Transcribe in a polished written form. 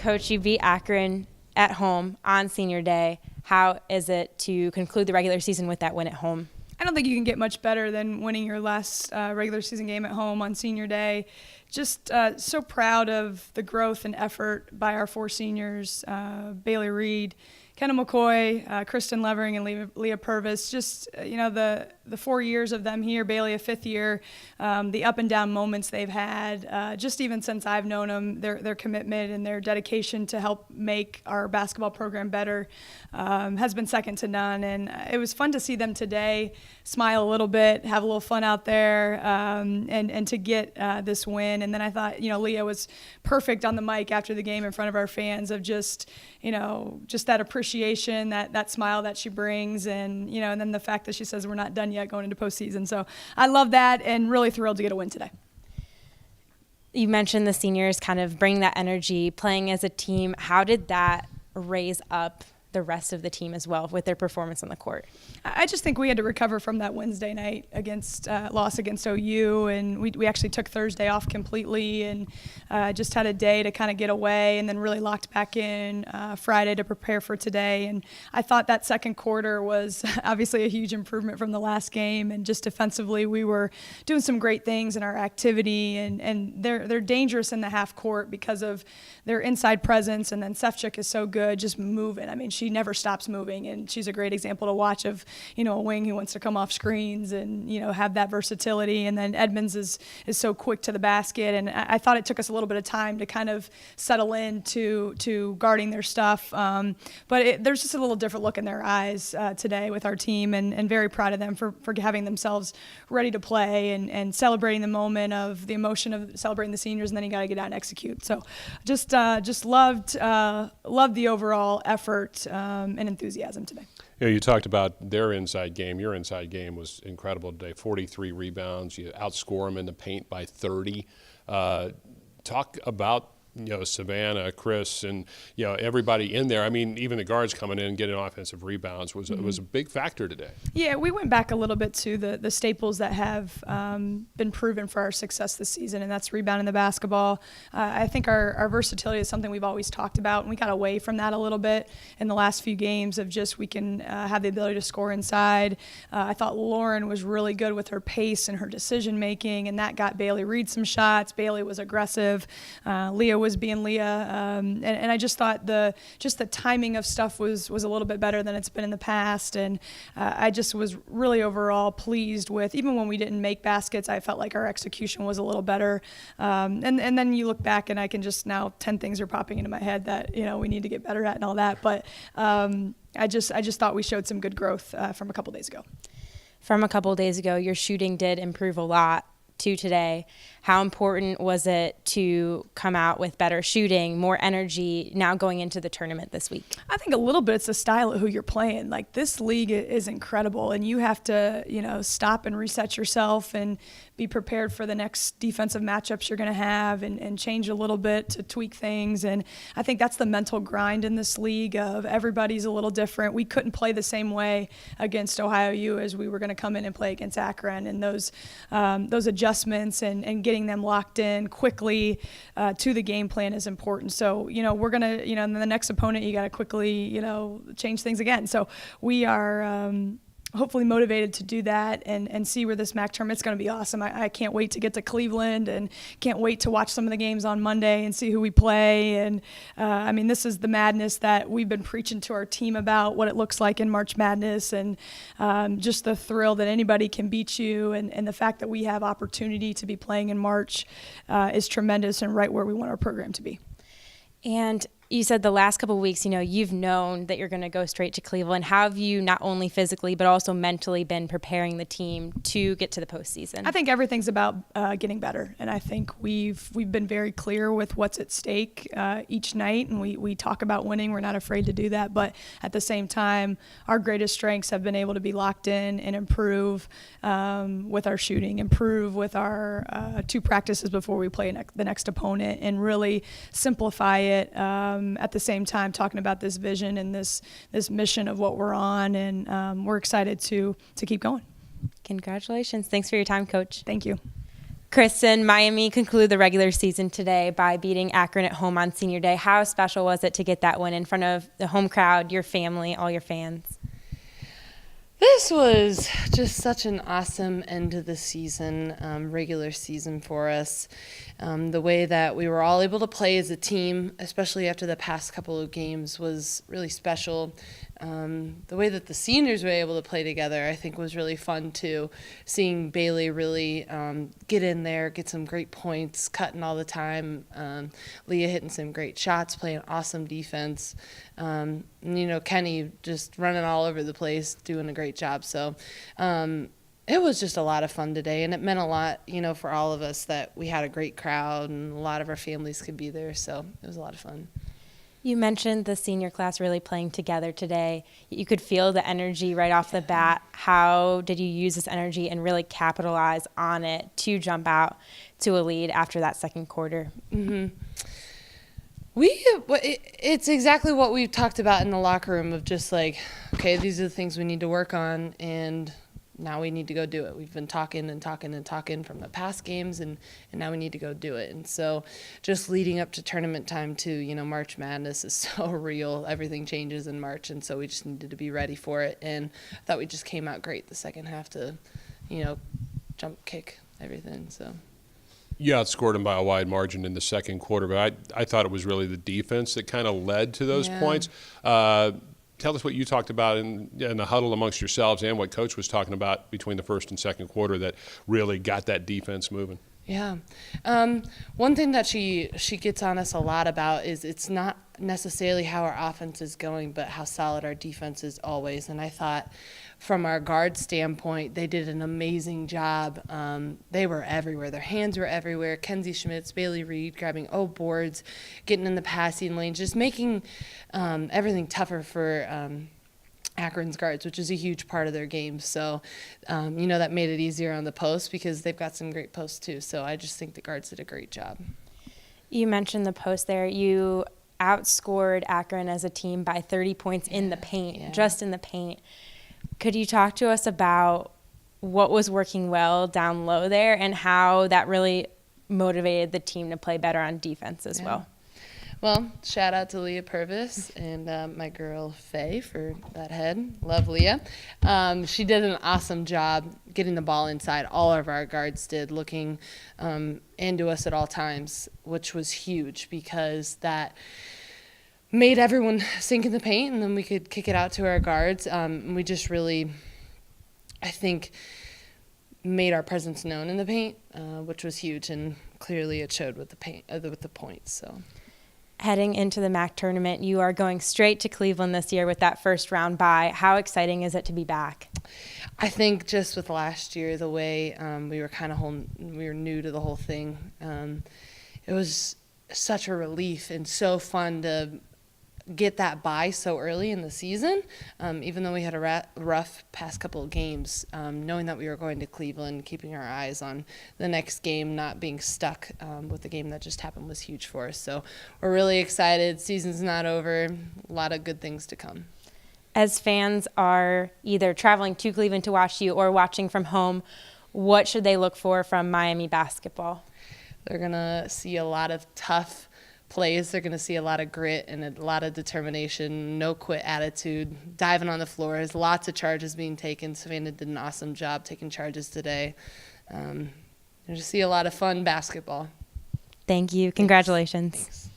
Coach, you beat Akron at home on Senior Day. How is it to conclude the regular season with that win at home? I don't think you can get much better than winning your last regular season game at home on Senior Day. Just so proud of the growth and effort by our four seniors, Bailey Reed, Kendall McCoy, Kristen Levering, and Leah Purvis. Just, the 4 years of them here, Bailey a fifth year, the up and down moments they've had, just even since I've known them, their commitment and their dedication to help make our basketball program better has been second to none. And it was fun to see them today smile a little bit, have a little fun out there, and to get this win. And then I thought, Leah was perfect on the mic after the game in front of our fans of just that appreciation, that smile that she brings, and then the fact that she says we're not done yet going into postseason. So I love that and really thrilled to get a win today. You mentioned the seniors kind of bringing that energy, playing as a team. How did that raise up the rest of the team as well with their performance on the court? I just think we had to recover from that Wednesday night loss against OU, and we actually took Thursday off completely and just had a day to kind of get away, and then really locked back in Friday to prepare for today. And I thought that second quarter was obviously a huge improvement from the last game, and just defensively we were doing some great things in our activity, and they're dangerous in the half court because of their inside presence, and then Sefcik is so good just moving. I mean, she never stops moving, and she's a great example to watch of a wing who wants to come off screens and have that versatility. And then Edmonds is so quick to the basket, and I thought it took us a little bit of time to kind of settle in to guarding their stuff, but there's just a little different look in their eyes today with our team, and very proud of them for having themselves ready to play and celebrating the moment of the emotion of celebrating the seniors, and then you got to get out and execute. So just loved the overall effort and enthusiasm today. You talked about their inside game. Your inside game was incredible today. 43 rebounds. You outscore them in the paint by 30. Talk about Savannah, Chris, and everybody in there. I mean, even the guards coming in and getting offensive rebounds was a big factor today. Yeah, we went back a little bit to the staples that have been proven for our success this season, and that's rebounding the basketball. I think our versatility is something we've always talked about, and we got away from that a little bit in the last few games of just we can have the ability to score inside. I thought Lauren was really good with her pace and her decision making, and that got Bailey Reed some shots. Bailey was aggressive. Leah was being Leah, and I just thought the timing of stuff was a little bit better than it's been in the past, and I just was really overall pleased with, even when we didn't make baskets, I felt like our execution was a little better, and then you look back and I can just now 10 things are popping into my head that we need to get better at and all that, but I just thought we showed some good growth from a couple days ago. From a couple days ago, your shooting did improve a lot to today. How important was it to come out with better shooting, more energy now going into the tournament this week? I think a little bit it's the style of who you're playing. Like, this league is incredible, and you have to, stop and reset yourself and be prepared for the next defensive matchups you're going to have, and change a little bit to tweak things. And I think that's the mental grind in this league of everybody's a little different. We couldn't play the same way against Ohio U as we were going to come in and play against Akron, and those adjustments and getting them locked in quickly to the game plan is important. So, we're going to, in the next opponent, you got to quickly, change things again. So we are hopefully motivated to do that and see where this MAC tournament's going to be awesome. I can't wait to get to Cleveland, and can't wait to watch some of the games on Monday and see who we play. And this is the madness that we've been preaching to our team about, what it looks like in March Madness, and just the thrill that anybody can beat you, and the fact that we have opportunity to be playing in March is tremendous and right where we want our program to be. And you said the last couple of weeks, you've known that you're going to go straight to Cleveland. How have you not only physically but also mentally been preparing the team to get to the postseason? I think everything's about getting better, and I think we've been very clear with what's at stake each night, and we talk about winning. We're not afraid to do that, but at the same time, our greatest strengths have been able to be locked in and improve with our shooting, improve with our 2 practices before we play the next opponent, and really simplify it. At the same time, talking about this vision and this mission of what we're on, and we're excited to keep going. Congratulations. Thanks for your time, Coach. Thank you. Kristen, Miami concluded the regular season today by beating Akron at home on Senior Day. How special was it to get that win in front of the home crowd, your family, all your fans? This was just such an awesome end to the season, regular season for us. The way that we were all able to play as a team, especially after the past couple of games, was really special. The way that the seniors were able to play together, I think, was really fun too. Seeing Bailey really get in there, get some great points, cutting all the time. Leah hitting some great shots, playing awesome defense. And, Kenny just running all over the place, doing a great job. So it was just a lot of fun today, and it meant a lot, for all of us that we had a great crowd and a lot of our families could be there. So it was a lot of fun. You mentioned the senior class really playing together today. You could feel the energy right off the bat. How did you use this energy and really capitalize on it to jump out to a lead after that second quarter? Mm-hmm. It's exactly what we've talked about in the locker room of just like, okay, these are the things we need to work on, and now we need to go do it. We've been talking from the past games, and now we need to go do it. And so just leading up to tournament time too, March Madness is so real. Everything changes in March, and so we just needed to be ready for it. And I thought we just came out great the second half to, jump kick everything. So. You outscored them by a wide margin in the second quarter, but I thought it was really the defense that kind of led to those points. Tell us what you talked about in the huddle amongst yourselves and what Coach was talking about between the first and second quarter that really got that defense moving. Yeah. One thing that she gets on us a lot about is it's not necessarily how our offense is going, but how solid our defense is always. And I thought from our guard standpoint, they did an amazing job. They were everywhere. Their hands were everywhere. Kenzie Schmitz, Bailey Reed grabbing boards, getting in the passing lanes, just making everything tougher for Akron's guards, which is a huge part of their game. So, that made it easier on the post because they've got some great posts too. So I just think the guards did a great job. You mentioned the post there. You outscored Akron as a team by 30 points in the paint, just in the paint. Could you talk to us about what was working well down low there and how that really motivated the team to play better on defense as well? Well, shout out to Leah Purvis and my girl Faye for that head. Love Leah. She did an awesome job getting the ball inside. All of our guards did, looking into us at all times, which was huge because that made everyone sink in the paint, and then we could kick it out to our guards. We just really, I think, made our presence known in the paint, which was huge, and clearly it showed with the paint, with the points. So. Heading into the MAC tournament, you are going straight to Cleveland this year with that first round bye. How exciting is it to be back? I think just with last year, the way we were new to the whole thing, it was such a relief and so fun to get that bye so early in the season, even though we had a rough past couple of games, knowing that we were going to Cleveland, keeping our eyes on the next game, not being stuck with the game that just happened was huge for us. So we're really excited. Season's not over. A lot of good things to come. As fans are either traveling to Cleveland to watch you or watching from home, what should they look for from Miami basketball? They're going to see a lot of tough plays. They're going to see a lot of grit and a lot of determination, no quit attitude, diving on the floor. There's lots of charges being taken. Savannah did an awesome job taking charges today. You'll just see a lot of fun basketball. Thank you. Congratulations. Thanks.